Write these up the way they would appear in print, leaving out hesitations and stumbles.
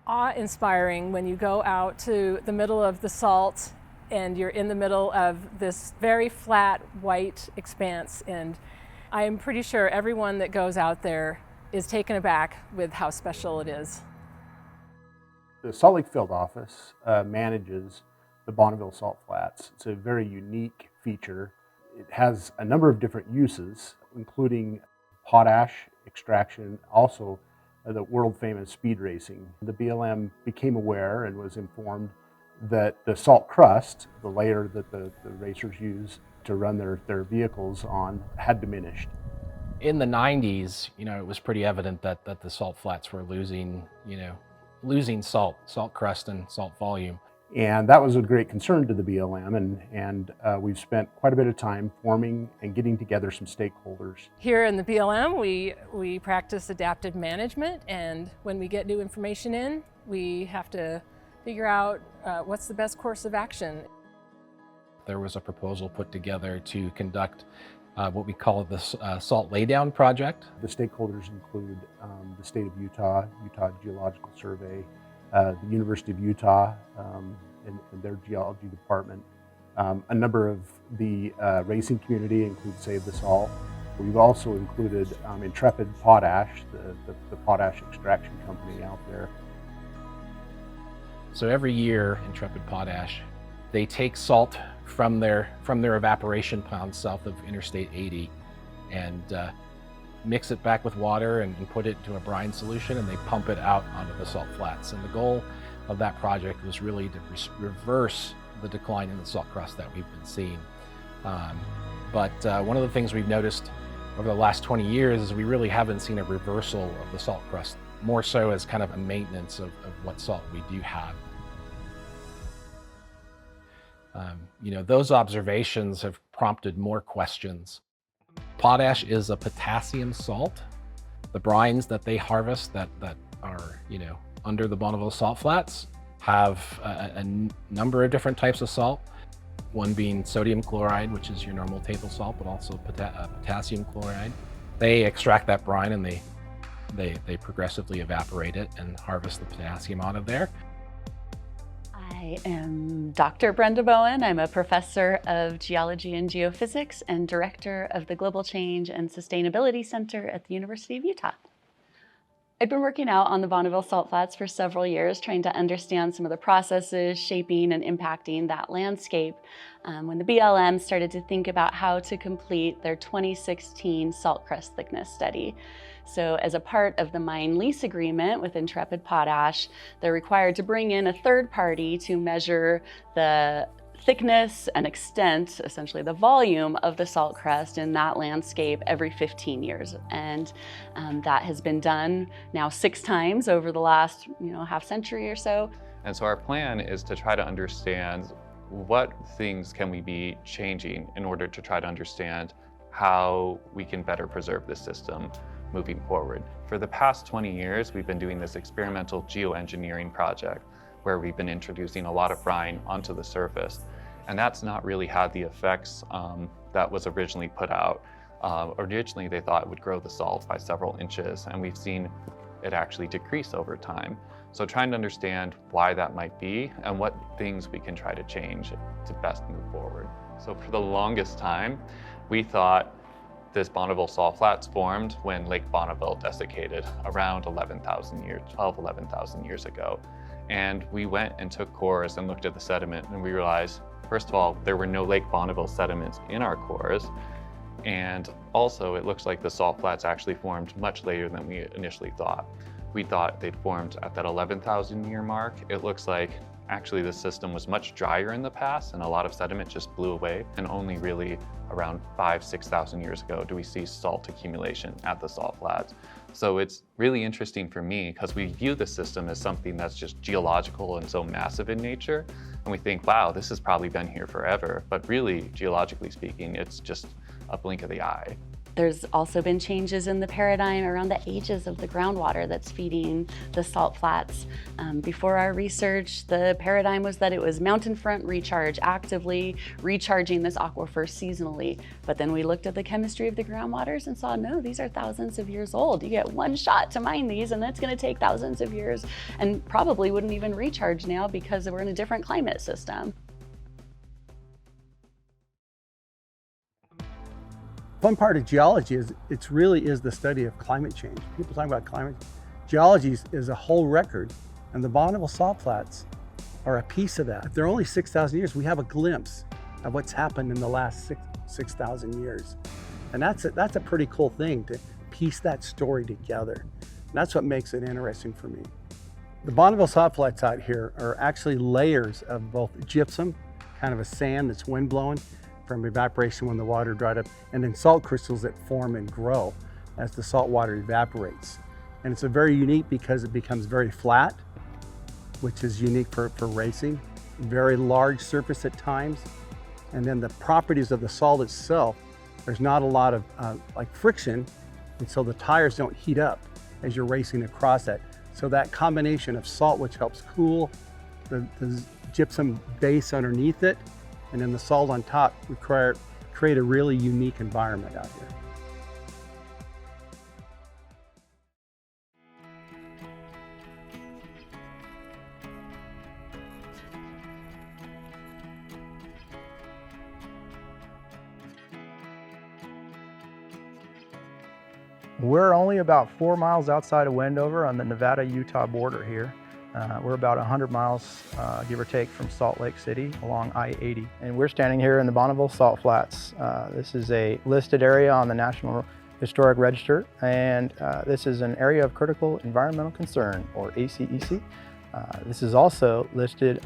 Awe-inspiring when you go out to the middle of the salt and you're in the middle of this very flat white expanse, and I am pretty sure everyone that goes out there is taken aback with how special it is. The Salt Lake Field Office manages the Bonneville Salt Flats. It's a very unique feature. It has a number of different uses, including potash extraction, also the world-famous speed racing. The BLM became aware and was informed that the salt crust, the layer that the racers use to run their vehicles on, had diminished. In the 90s, it was pretty evident that the salt flats were losing salt crust and salt volume. And that was a great concern to the BLM, and we've spent quite a bit of time forming and getting together some stakeholders. Here in the BLM, we practice adaptive management, and when we get new information in, we have to figure out what's the best course of action. There was a proposal put together to conduct what we call the Salt Laydown Project. The stakeholders include the state of Utah, Utah Geological Survey, the University of Utah and their geology department. A number of the racing community include Save the Salt. We've also included Intrepid Potash, the potash extraction company out there. So every year, Intrepid Potash, they take salt from their evaporation ponds south of Interstate 80 and mix it back with water and put it into a brine solution, and they pump it out onto the salt flats. And the goal of that project was really to reverse the decline in the salt crust that we've been seeing. But one of the things we've noticed over the last 20 years is we really haven't seen a reversal of the salt crust, more so as kind of a maintenance of what salt we do have. Those observations have prompted more questions. Potash is a potassium salt. The brines that they harvest that are, under the Bonneville Salt Flats have a number of different types of salt. One being sodium chloride, which is your normal table salt, but also potassium chloride. They extract that brine and they progressively evaporate it and harvest the potassium out of there. I am Dr. Brenda Bowen. I'm a professor of geology and geophysics and director of the Global Change and Sustainability Center at the University of Utah. I've been working out on the Bonneville Salt Flats for several years, trying to understand some of the processes shaping and impacting that landscape when the BLM started to think about how to complete their 2016 salt crust thickness study. So as a part of the mine lease agreement with Intrepid Potash, they're required to bring in a third party to measure the thickness and extent, essentially the volume of the salt crust in that landscape every 15 years. And that has been done now 6 times over the last half century or so. And so our plan is to try to understand what things can we be changing in order to try to understand how we can better preserve this system moving forward. For the past 20 years, we've been doing this experimental geoengineering project where we've been introducing a lot of brine onto the surface. And that's not really had the effects that was originally put out. Originally, they thought it would grow the salt by several inches, and we've seen it actually decrease over time. So trying to understand why that might be and what things we can try to change to best move forward. So for the longest time, we thought this Bonneville Salt Flats formed when Lake Bonneville desiccated around 11,000 years ago. And we went and took cores and looked at the sediment, and we realized, first of all, there were no Lake Bonneville sediments in our cores. And also, it looks like the salt flats actually formed much later than we initially thought. We thought they'd formed at that 11,000 year mark. It looks like actually the system was much drier in the past and a lot of sediment just blew away, and only really around 5,000–6,000 years ago do we see salt accumulation at the salt flats. So it's really interesting for me because we view the system as something that's just geological and so massive in nature, and we think, wow, this has probably been here forever, but really, geologically speaking, it's just a blink of the eye. There's also been changes in the paradigm around the ages of the groundwater that's feeding the salt flats. Before our research, the paradigm was that it was mountain front recharge, actively recharging this aquifer seasonally. But then we looked at the chemistry of the groundwaters and saw, no, these are thousands of years old. You get one shot to mine these, and that's going to take thousands of years, and probably wouldn't even recharge now because we're in a different climate system. Fun part of geology is it really is the study of climate change. People talk about climate. Geology is a whole record, and the Bonneville Salt Flats are a piece of that. If they're only 6,000 years, we have a glimpse of what's happened in the last 6,000 years. And that's a pretty cool thing, to piece that story together. And that's what makes it interesting for me. The Bonneville Salt Flats out here are actually layers of both gypsum, kind of a sand that's wind blowing from evaporation when the water dried up, and then salt crystals that form and grow as the salt water evaporates. And it's a very unique because it becomes very flat, which is unique for racing, very large surface at times. And then the properties of the salt itself, there's not a lot of like friction, and so the tires don't heat up as you're racing across that. So that combination of salt, which helps cool the gypsum base underneath it, and then the salt on top, we create a really unique environment out here. We're only about 4 miles outside of Wendover on the Nevada-Utah border here. We're about 100 miles, give or take, from Salt Lake City along I-80. And we're standing here in the Bonneville Salt Flats. This is a listed area on the National Historic Register, and this is an area of critical environmental concern, or ACEC. This is also listed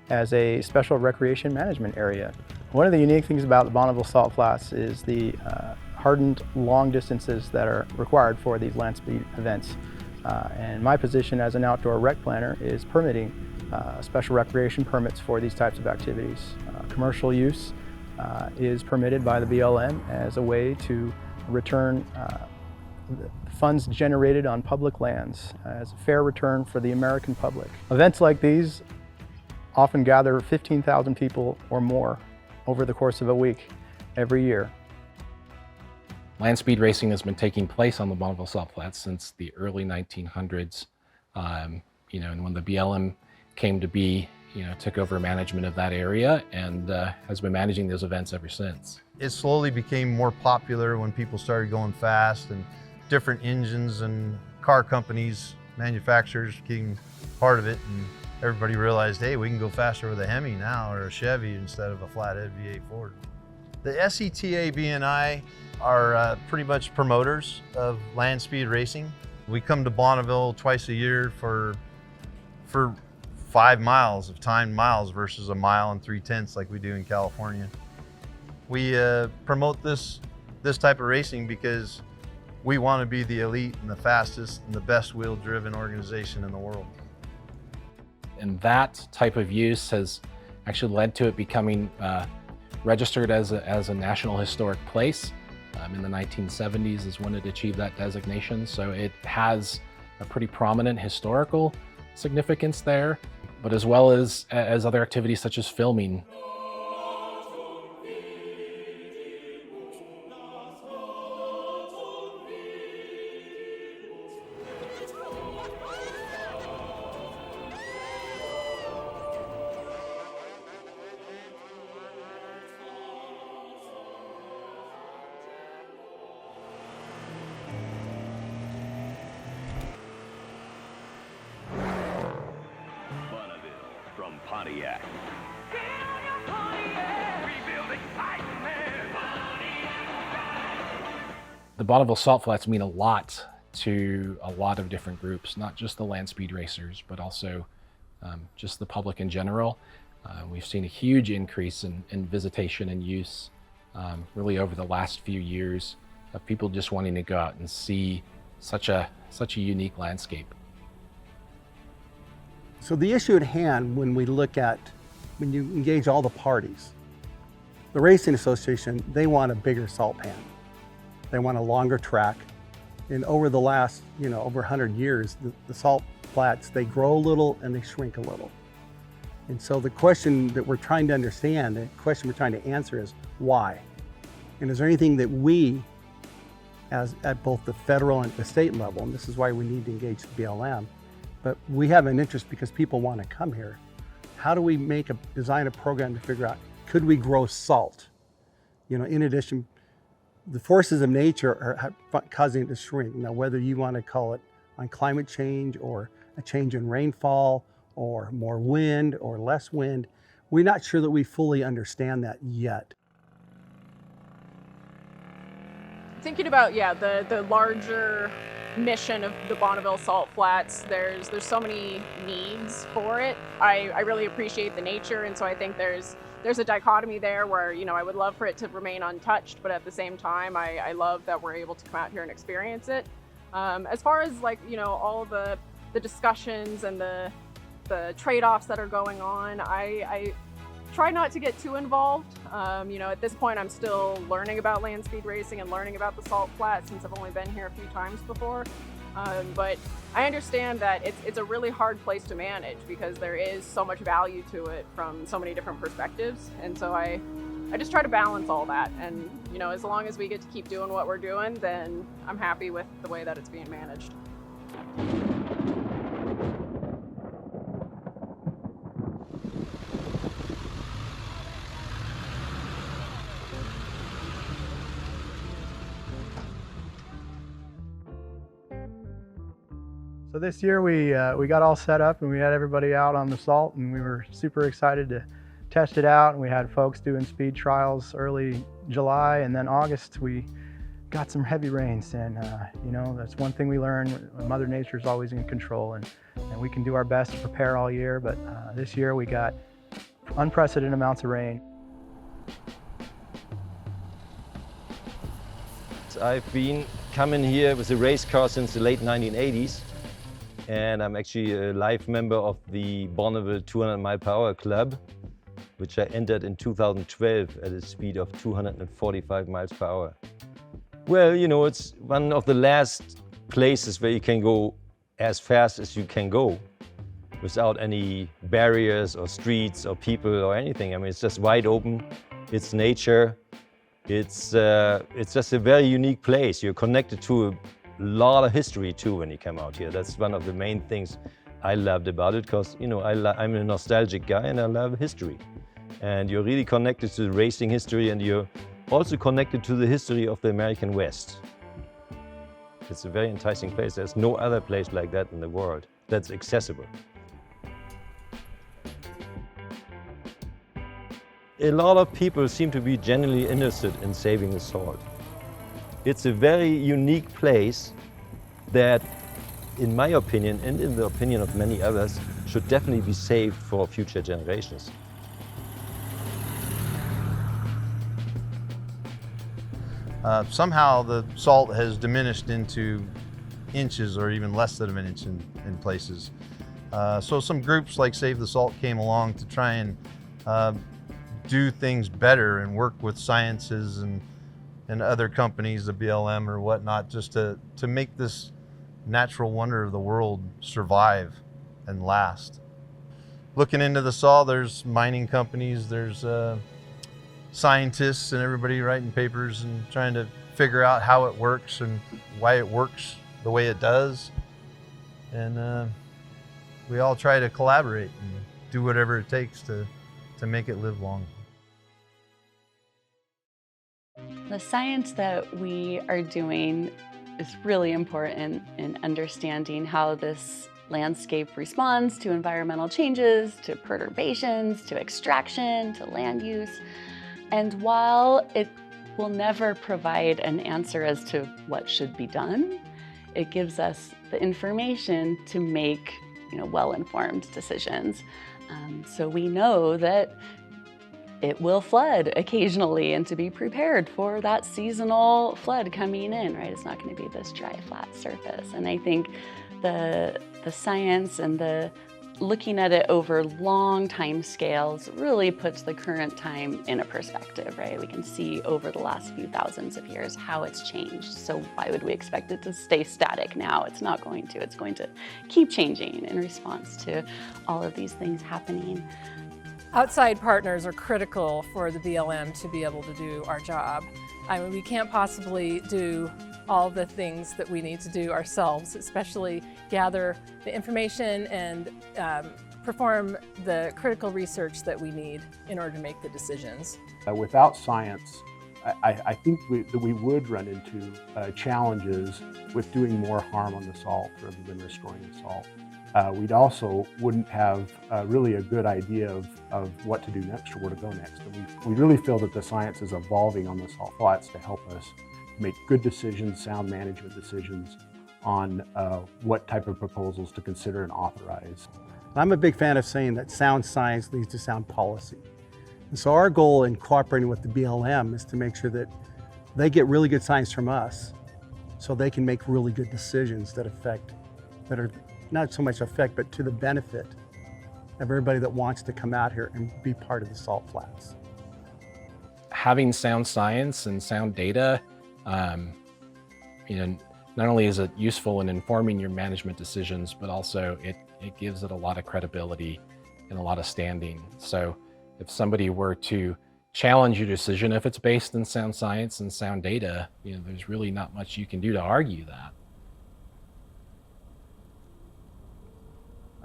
as a special recreation management area. One of the unique things about the Bonneville Salt Flats is the hardened long distances that are required for these land speed events. And my position as an outdoor rec planner is permitting special recreation permits for these types of activities. Commercial use is permitted by the BLM as a way to return funds generated on public lands as a fair return for the American public. Events like these often gather 15,000 people or more over the course of a week every year. Land speed racing has been taking place on the Bonneville Salt Flats since the early 1900s. And when the BLM came to be, took over management of that area and has been managing those events ever since. It slowly became more popular when people started going fast, and different engines and car companies, manufacturers became part of it, and everybody realized, hey, we can go faster with a Hemi now or a Chevy instead of a flathead V8 Ford. The SETA BNI are pretty much promoters of land speed racing. We come to Bonneville twice a year for 5 miles of timed miles versus 1 mile and 3/10 like we do in California. We promote this type of racing because we want to be the elite and the fastest and the best wheel-driven organization in the world. And that type of use has actually led to it becoming registered as a National Historic Place. In the 1970s is when it achieved that designation. So it has a pretty prominent historical significance there, but as well as other activities such as filming. From Pontiac. The Bonneville Salt Flats mean a lot to a lot of different groups, not just the land speed racers, but also just the public in general. We've seen a huge increase in visitation and use really over the last few years of people just wanting to go out and see such a unique landscape. So the issue at hand when you engage all the parties, the Racing Association, they want a bigger salt pan. They want a longer track. And over the last, over 100 years, the salt flats, they grow a little and they shrink a little. And so the question that we're trying to understand, the question we're trying to answer is why? And is there anything that we, at both the federal and the state level, and this is why we need to engage the BLM, but we have an interest because people want to come here. How do we design a program to figure out, could we grow salt? In addition, the forces of nature are causing it to shrink. Now, whether you want to call it on climate change or a change in rainfall or more wind or less wind, we're not sure that we fully understand that yet. Thinking about, the larger mission of the Bonneville Salt Flats, there's so many needs for it. I really appreciate the nature, and so I think there's a dichotomy there where, I would love for it to remain untouched, but at the same time, I love that we're able to come out here and experience it. As far as all the discussions and the trade-offs that are going on, I try not to get too involved. At this point, I'm still learning about land speed racing and learning about the salt flats since I've only been here a few times before. But I understand that it's a really hard place to manage because there is so much value to it from so many different perspectives. And so I just try to balance all that. And, as long as we get to keep doing what we're doing, then I'm happy with the way that it's being managed. So this year we got all set up and we had everybody out on the salt, and we were super excited to test it out. And we had folks doing speed trials early July, and then August we got some heavy rains. And that's one thing we learned: Mother Nature is always in control, and we can do our best to prepare all year. But this year we got unprecedented amounts of rain. I've been coming here with a race car since the late 1980s. And I'm actually a live member of the Bonneville 200 mile per hour club, which I entered in 2012 at a speed of 245 miles per hour. Well, it's one of the last places where you can go as fast as you can go without any barriers or streets or people or anything. I mean, it's just wide open. It's nature. It's just a very unique place. You're connected to a lot of history too when you come out here. That's one of the main things I loved about it, because I'm a nostalgic guy and I love history. And you're really connected to the racing history, and you're also connected to the history of the American West. It's a very enticing place. There's no other place like that in the world that's accessible. A lot of people seem to be genuinely interested in saving the salt. It's a very unique place that, in my opinion, and in the opinion of many others, should definitely be saved for future generations. Somehow the salt has diminished into inches or even less than an inch in places. So some groups like Save the Salt came along to try and do things better and work with sciences and other companies, the BLM or whatnot, just to make this natural wonder of the world survive and last. Looking into the salt, there's mining companies, there's scientists and everybody writing papers and trying to figure out how it works and why it works the way it does. And we all try to collaborate and do whatever it takes to make it live long. The science that we are doing is really important in understanding how this landscape responds to environmental changes, to perturbations, to extraction, to land use. And while it will never provide an answer as to what should be done, it gives us the information to make well-informed decisions. So we know that it will flood occasionally, and to be prepared for that seasonal flood coming in, right? It's not going to be this dry, flat surface. And I think the science and the looking at it over long time scales really puts the current time in a perspective, right? We can see over the last few thousands of years how it's changed. So why would we expect it to stay static now? It's not going to. It's going to keep changing in response to all of these things happening. Outside partners are critical for the BLM to be able to do our job. I mean, we can't possibly do all the things that we need to do ourselves, especially gather the information and perform the critical research that we need in order to make the decisions. Without science, I think that we would run into challenges with doing more harm on the salt rather than restoring the salt. We'd also wouldn't have really a good idea of what to do next or where to go next. And we really feel that the science is evolving on the salt flats to help us make good decisions, sound management decisions on what type of proposals to consider and authorize. I'm a big fan of saying that sound science leads to sound policy. And so our goal in cooperating with the BLM is to make sure that they get really good science from us so they can make really good decisions that are not so much affect, but to the benefit of everybody that wants to come out here and be part of the salt flats. Having sound science and sound data, not only is it useful in informing your management decisions, but also it gives it a lot of credibility and a lot of standing. So if somebody were to challenge your decision, if it's based in sound science and sound data, there's really not much you can do to argue that.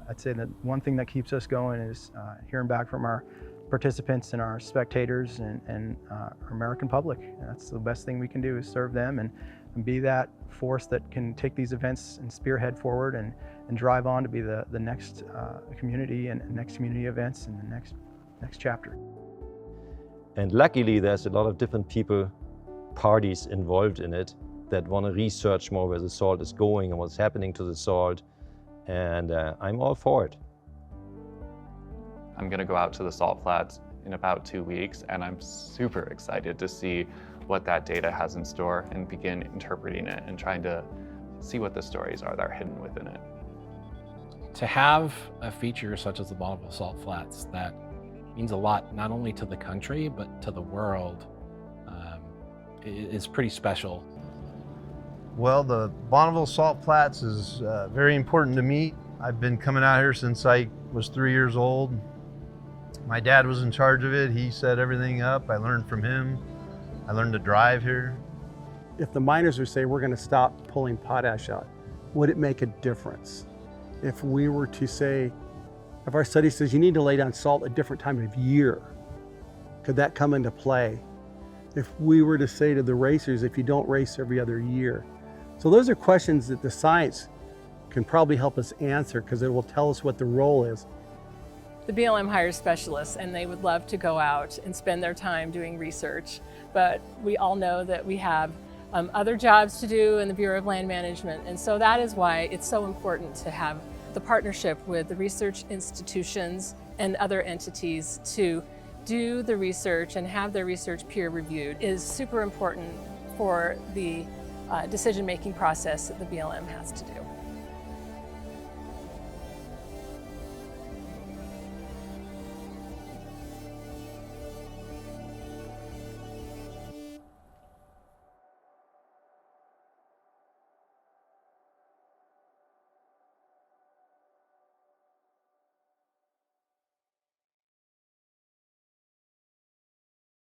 I'd say that one thing that keeps us going is hearing back from our participants and our spectators and our American public. That's the best thing we can do, is serve them and be that force that can take these events and spearhead forward and drive on to be the next community and next community events and the next chapter. And luckily there's a lot of different parties involved in it that want to research more where the salt is going and what's happening to the salt. And I'm all for it. I'm going to go out to the salt flats in about 2 weeks, and I'm super excited to see what that data has in store and begin interpreting it and trying to see what the stories are that are hidden within it. To have a feature such as the Bonneville Salt Flats that means a lot not only to the country but to the world is pretty special. Well, the Bonneville Salt Flats is very important to me. I've been coming out here since I was 3 years old. My dad was in charge of it. He set everything up. I learned from him. I learned to drive here. If the miners would say we're going to stop pulling potash out, would it make a difference? If we were to say, if our study says you need to lay down salt at a different time of year, could that come into play? If we were to say to the racers, if you don't race every other year. So those are questions that the science can probably help us answer, because it will tell us what the role is. The BLM hires specialists, and they would love to go out and spend their time doing research. But we all know that we have other jobs to do in the Bureau of Land Management. And so that is why it's so important to have the partnership with the research institutions and other entities to do the research and have their research peer reviewed is super important for the decision-making process that the BLM has to do.